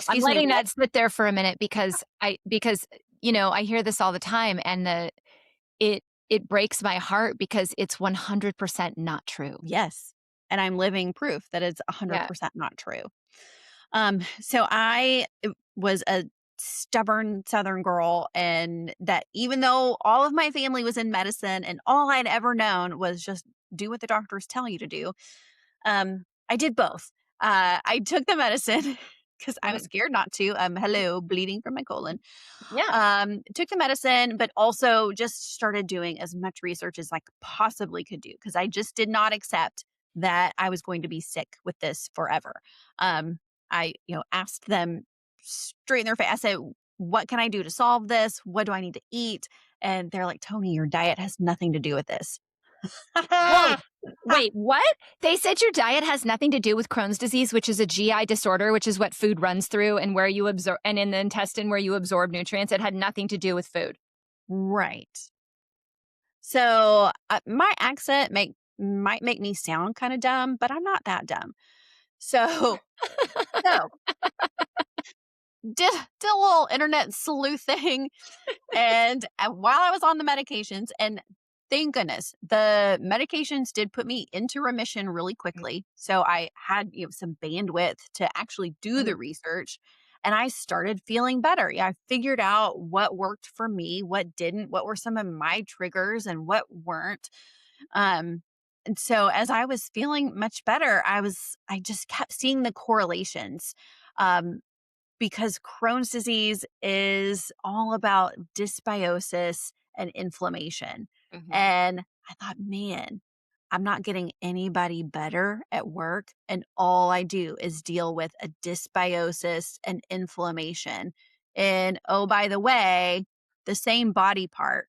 I'm excuse me, letting what? that sit there for a minute because I hear this all the time and it it breaks my heart because it's 100% not true. Yes. And I'm living proof that it's Yeah. 100% not true. So I was a stubborn Southern girl, and that even though all of my family was in medicine and all I'd ever known was just do what the doctors tell you to do, I did both. I took the medicine because I was Mhm. scared not to. Hello, bleeding from my colon. Yeah. Took the medicine, but also just started doing as much research as I possibly could do because I just did not accept that I was going to be sick with this forever. Um, I, asked them straight in their face. I said, "What can I do to solve this? What do I need to eat?" And they're like, "Tony, your diet has nothing to do with this." Whoa. Wait, what? They said your diet has nothing to do with Crohn's disease, which is a GI disorder, which is what food runs through and where you absorb and in the intestine where you absorb nutrients. It had nothing to do with food. Right. So my accent might make me sound kind of dumb, but I'm not that dumb. So so did a little internet sleuthing, and while I was on the medications, and thank goodness the medications did put me into remission really quickly. So I had some bandwidth to actually do the Mhm. research, and I started feeling better. Yeah, I figured out what worked for me, what didn't, what were some of my triggers, and what weren't. Um, and so as I was feeling much better, I just kept seeing the correlations. Um, because Crohn's disease is all about dysbiosis and inflammation. Mhm. And I thought, man, I'm not getting anybody better at work. And all I do is deal with a dysbiosis and inflammation. And oh, by the way, the same body part,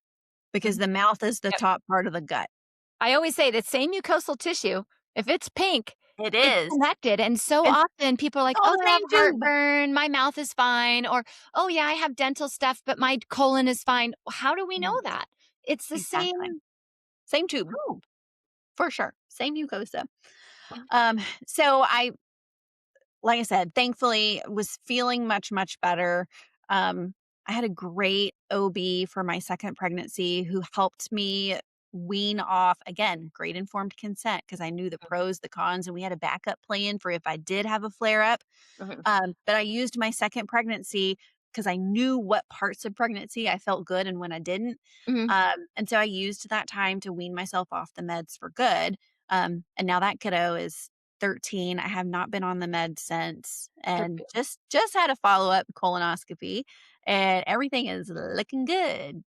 because Mhm. the mouth is the Yep. top part of the gut. I always say the same mucosal tissue, if it's pink, It it's is. connected. And so It's often people are like, all "Oh, the I have same tube. heartburn, my mouth is fine," or "Oh, yeah, I have dental stuff, but my colon is fine." How do we know Mm, that? It's the exactly. same Same tube tube. for sure. Same mucosa. Yeah. So like I said, thankfully was feeling much, much better. Um, I had a great OB for my second pregnancy who helped me wean off, again, great informed consent because I knew the pros, the cons, and we had a backup plan for if I did have a flare up. Mhm. But I used my second pregnancy because I knew what parts of pregnancy I felt good and when I didn't. Mhm. And so I used that time to wean myself off the meds for good. And now that kiddo is 13. I have not been on the med since, Good and for you. just had a follow-up colonoscopy, and everything is looking good.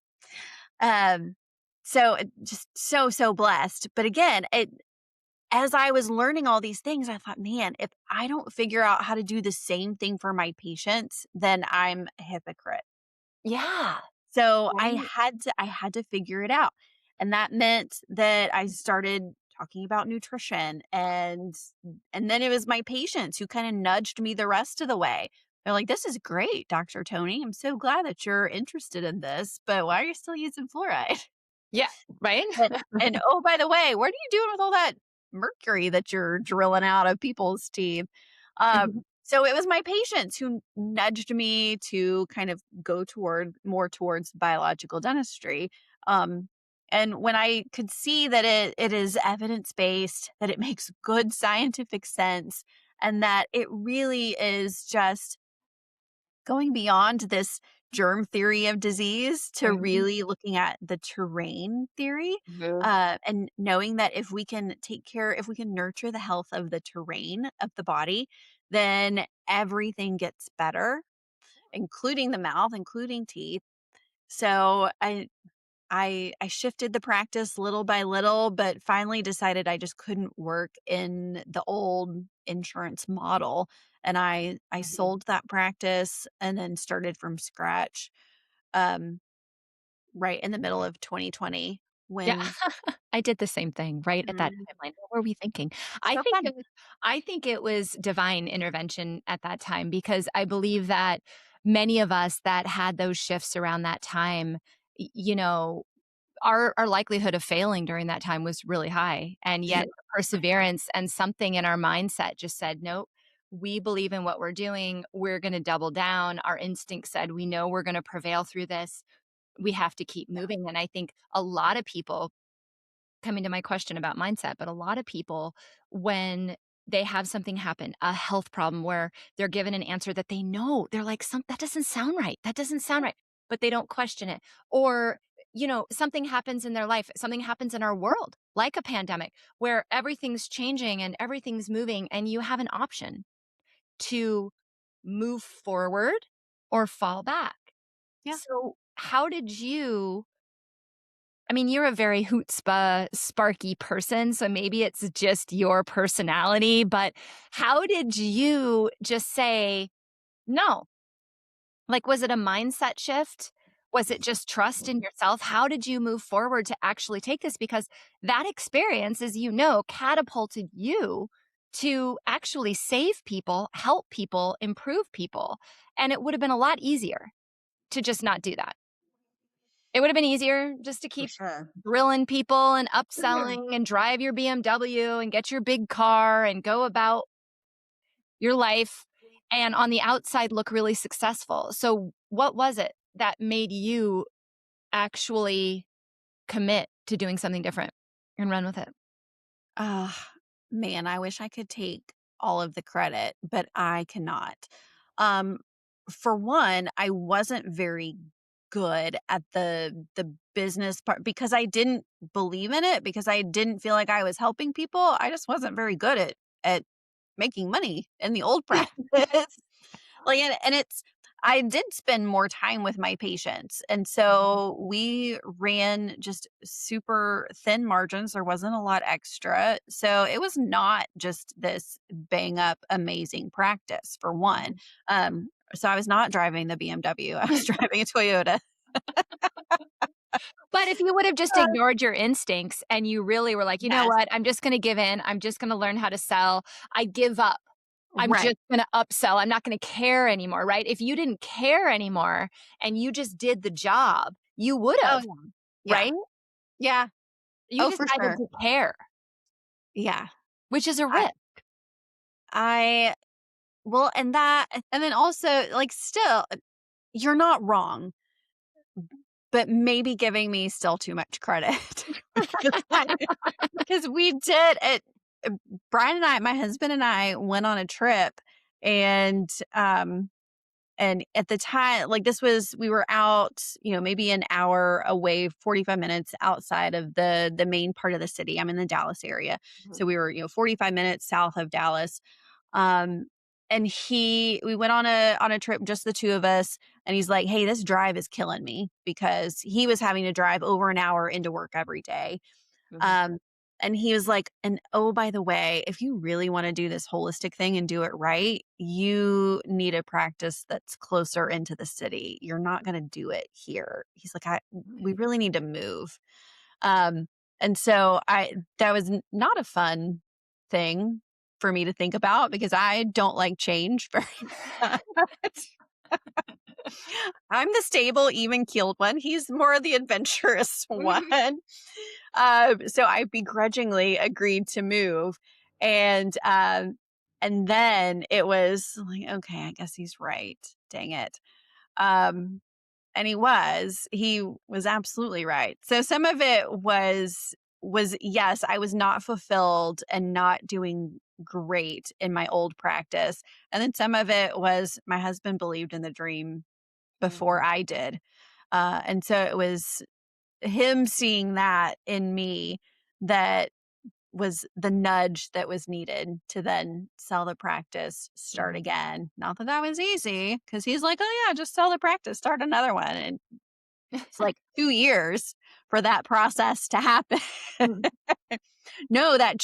Um, so just so blessed. But again, it as I was learning all these things, I thought, man, if I don't figure out how to do the same thing for my patients, then I'm a hypocrite. Yeah. So Right. I had to figure it out. And that meant that I started talking about nutrition, and then it was my patients who kind of nudged me the rest of the way. They're like, "This is great, Dr. Tony. I'm so glad that you're interested in this, but why are you still using fluoride?" Yeah, right? And oh, by the way, what are you doing with all that mercury that you're drilling out of people's teeth? Mhm. So it was my patients who nudged me to kind of go towards biological dentistry. Um, and when I could see that it is evidence based, that it makes good scientific sense, and that it really is just going beyond this germ theory of disease to Mhm. really looking at the terrain theory, Mhm. and knowing that if we can nurture the health of the terrain of the body, then everything gets better, including the mouth, including teeth. So I shifted the practice little by little, but finally decided I just couldn't work in the old insurance model. And I Mhm. sold that practice and then started from scratch, um, right in the middle of 2020 Yeah. when I did the same thing right at that Mm, timeline. What were we thinking? I so think fun. I think it was divine intervention at that time because I believe that many of us that had those shifts around that time, you know, our likelihood of failing during that time was really high. And Yeah. yet perseverance and something in our mindset just said, nope, we believe in what we're doing. We're going to double down. Our instinct said, we know we're going to prevail through this. We have to keep moving. And I think a lot of people, coming to my question about mindset, but a lot of people, when they have something happen, a health problem where they're given an answer that they know, they're like, that doesn't sound right. That doesn't sound right. But they don't question it. Or, something happens in their life, something happens in our world, like a pandemic, where everything's changing and everything's moving, and you have an option to move forward or fall back. Yeah. So, how did you I mean, you're a very chutzpah, sparky person, so maybe it's just your personality, but how did you just say, "No"? Like, was it a mindset shift? Was it just trust in yourself? How did you move forward to actually take this? Because that experience, as you know, catapulted you to actually save people, help people, improve people, and it would have been a lot easier to just not do that. It would have been easier just to For keep sure. grilling people and upselling and drive your BMW and get your big car and go about your life and on the outside look really successful. So, what was it that made you actually commit to doing something different and run with it? Ah, man, I wish I could take all of the credit, but I cannot. Um, for one, I wasn't very good at the business part because I didn't believe in it because I didn't feel like I was helping people. I just wasn't very good at making money in the old practice. Like, and it's I did spend more time with my patients, and so we ran just super thin margins, there wasn't a lot extra, so it was not just this bang up amazing practice, for one. So I was not driving the BMW, I was driving a Toyota. But if you would have just ignored your instincts and you really were like, "You know Yes, what? I'm just gonna give in. I'm just gonna learn how to sell. I give up. I'm right. just gonna upsell. I'm not gonna care anymore," right? If you didn't care anymore and you just did the job, you would Oh, have, yeah. Yeah. right? Yeah. You Oh, for decided sure. to care, Yeah. which is a I risk. I well, and then also, like, still, you're not wrong. But maybe giving me still too much credit because because we did it. uh, Brian and I, my husband and I went on a trip, and and at the time, like, this was we were out, maybe an hour away, 45 minutes outside of the main part of the city. I'm in the Dallas area. Mhm. So we were, 45 minutes south of Dallas. Um, and we went on a trip, just the two of us, and he's like, "Hey, this drive is killing me," because he was having to drive over an hour into work every day. Mhm. Um, and he was like, "And oh, by the way, if you really want to do this holistic thing and do it right, you need a practice that's closer into the city. You're not going to do it here." He's like, "We really need to move." Um, and so that was not a fun thing for me to think about because I don't like change very much. I'm the stable, even keeled one. He's more the adventurous one. So I begrudgingly agreed to move. And and then it was like, okay, I guess he's right. Dang it. Um, and he was absolutely right. So some of it was yes, I was not fulfilled and not doing great in my old practice. And then some of it was my husband believed in the dream before I did. And so it was him seeing that in me that was the nudge that was needed to then sell the practice, start Mhm. again. Not that that was easy because he's like, "Oh, yeah, just sell the practice, start another one." And it's like 2 years for that process to happen. Mhm. No, that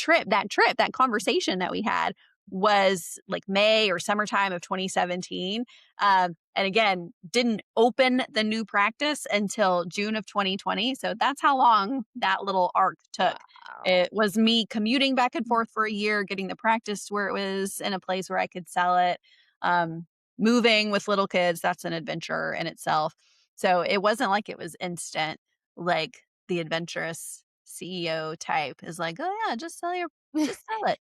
conversation that we had was like May or summertime of 2017. And again, didn't open the new practice until June of 2020. So that's how long that little arc took. Wow. It was me commuting back and forth for a year, getting the practice where it was in a place where I could sell it. Um, Moving with little kids, that's an adventure in itself. So it wasn't like it was instant, like the adventurous CEO type is like, oh yeah, just sell it.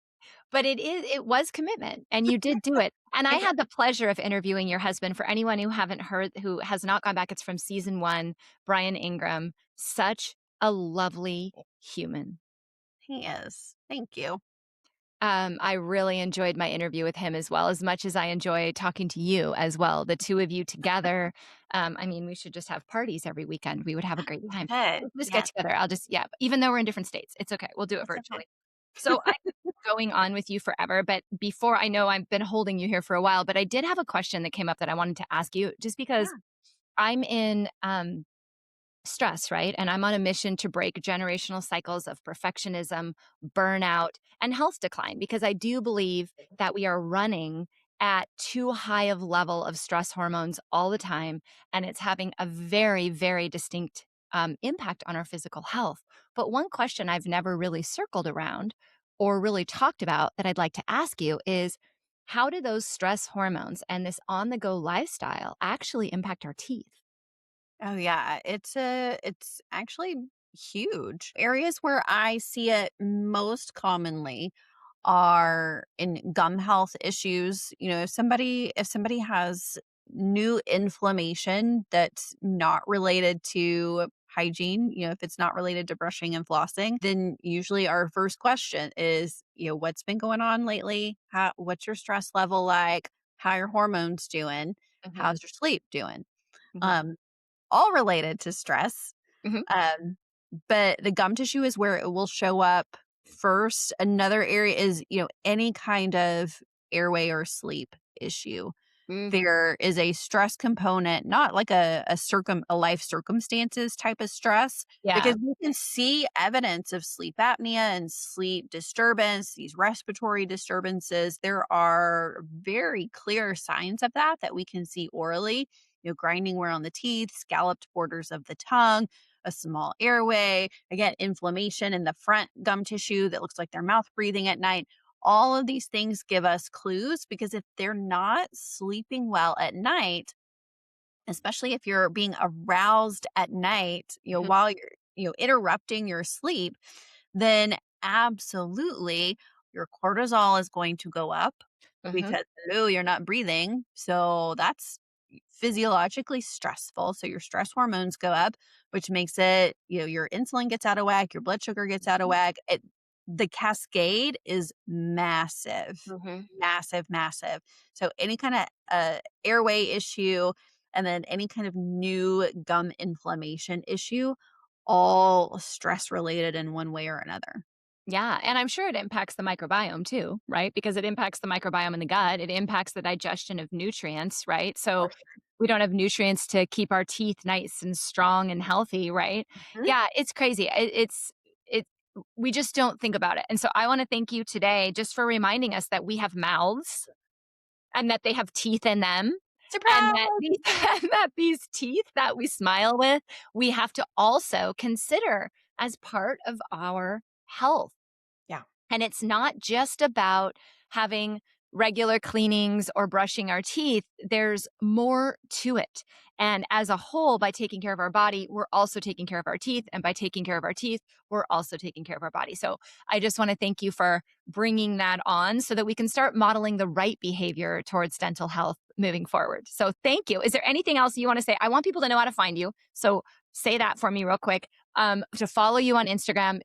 But it was commitment, and you did do it. And I I had the pleasure of interviewing your husband. For anyone who haven't heard who has not gone back, it's from season 1, Brian Ingram. Such a lovely human. He is. Thank you. I really enjoyed my interview with him as much as I enjoy talking to you as well. The 2 of you together, I mean, we should just have parties every weekend. We would have a great We time. should. We'll just get Yes, together. I'll just yeah, even though we're in different states, it's okay. We'll do it it's okay. virtually. So I could keep going on with you forever, but before I know I've been holding you here for a while, but I did have a question that came up that I wanted to ask you just because Yeah. I'm in stress, right? And I'm on a mission to break generational cycles of perfectionism, burnout, and health decline because I do believe that we are running at too high of level of stress hormones all the time, and it's having a very, very distinct impact on our physical health. But one question I've never really circled around or really talked about that I'd like to ask you is how do those stress hormones and this on the go lifestyle actually impact our teeth? Oh yeah, it's actually huge. Areas where I see it most commonly are in gum health issues. You know, if somebody has new inflammation that's not related to hygiene, you know, if it's not related to brushing and flossing, then usually our first question is, you know, what's been going on lately? What's your stress level like? How are your hormones doing? Mhm, How's your sleep doing? mhm, Um, all related to stress. mhm, Um, but the gum tissue is where it will show up first. Another area is, you know, any kind of airway or sleep issue. mm. There is a stress component, not like a life circumstances type of stress, Yeah. because we can see evidence of sleep apnea and sleep disturbance, these respiratory disturbances. There are very clear signs of that we can see orally. You know, grinding wear on the teeth, scalloped borders of the tongue, a small airway, again, inflammation in the front gum tissue that looks like they're mouth breathing at night. All of these things give us clues because if they're not sleeping well at night, especially if you're being aroused at night, you know, Mhm, while you're, you know, interrupting your sleep, then absolutely your cortisol is going to go up mhm, because oh, you're not breathing. So that's physiologically stressful. So your stress hormones go up, which makes it, you know, your insulin gets out of whack, your blood sugar gets out of mhm, whack. The cascade is massive, mhm. massive, massive. So any kind of airway issue, and then any kind of new gum inflammation issue, all stress related in one way or another. Yeah, and I'm sure it impacts the microbiome too, right? Because it impacts the microbiome in the gut, it impacts the digestion of nutrients, right? So, For we don't have nutrients to keep our teeth nice and strong and healthy, right? sure. Yeah, it's crazy. It we just don't think about it, and so I wanna thank you today just for reminding us that we have mouths and that they have teeth in them, and that Surprise! these and that these teeth that we smile with, we have to also consider as part of our health. Yeah. And it's not just about having regular cleanings or brushing our teeth. There's more to it. And as a whole, by taking care of our body, we're also taking care of our teeth. And by taking care of our teeth, we're also taking care of our body. So I just want to thank you for bringing that on so that we can start modeling the right behavior towards dental health moving forward. So thank you. Is there anything else you want to say? I want people to know how to find you. So say that for me real quick. To follow you on Instagram,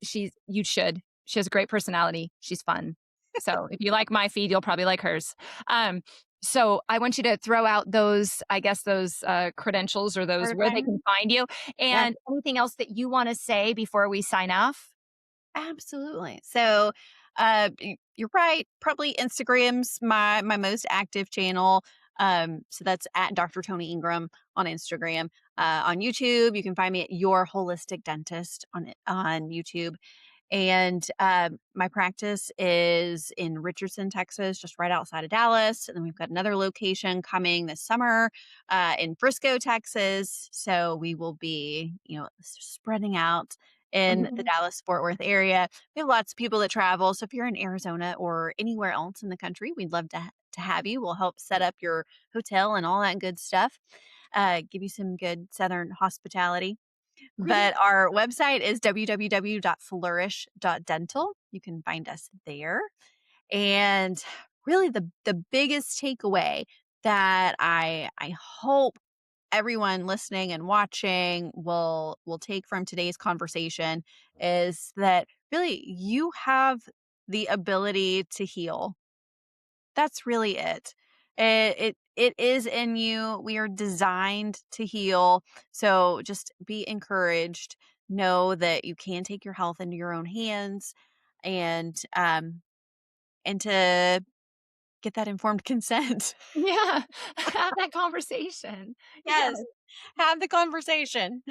you should. She has a great personality. She's fun. So if you like my feed, you'll probably like hers. Um, so I want you to throw out those, I guess, those credentials or those Part where they can time. find you, Yeah, and anything else that you want to say before we sign off. absolutely. So, you're right. Probably Instagram's my most active channel. So that's at Dr. Toni Engram on Instagram. On YouTube, you can find me at Your Holistic Dentist on YouTube. And my practice is in Richardson, Texas, just right outside of Dallas. And then we've got another location coming this summer in Frisco, Texas. So we will be, spreading out in the Mhm. Dallas Fort Worth area. We have lots of people that travel. So if you're in Arizona or anywhere else in the country, we'd love to have you. We'll help set up your hotel and all that good stuff. Give you some good Southern hospitality. Great. But our website is www.flourish.dental. You can find us there. And really the biggest takeaway that I hope everyone listening and watching will take from today's conversation is that really you have the ability to heal. That's really it. It is in you. We are designed to heal. So just be encouraged. Know that you can take your health into your own hands and to get that informed consent. Yeah. Have that conversation. Yes. Yes. Have the conversation.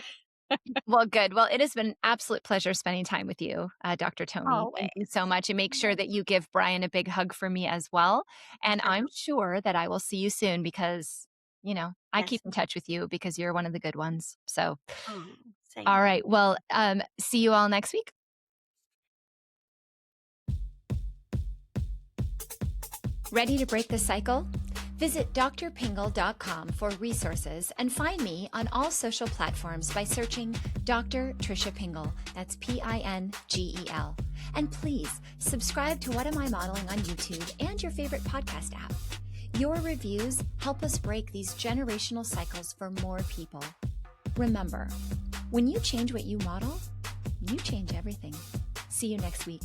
Well, good. Well, it has been an absolute pleasure spending time with you, Dr. Toni. Thank you Always. so much. And make sure that you give Brian a big hug for me as well. And Sure. I'm sure that I will see you soon because, I Yes. keep in touch with you because you're one of the good ones. So, Oh, all same. right. Well, see you all next week. Ready to break the cycle? Visit drpingel.com for resources and find me on all social platforms by searching Dr. Tricia Pingel. That's Pingel. And please subscribe to What Am I Modeling on YouTube and your favorite podcast app. Your reviews help us break these generational cycles for more people. Remember, when you change what you model, you change everything. See you next week.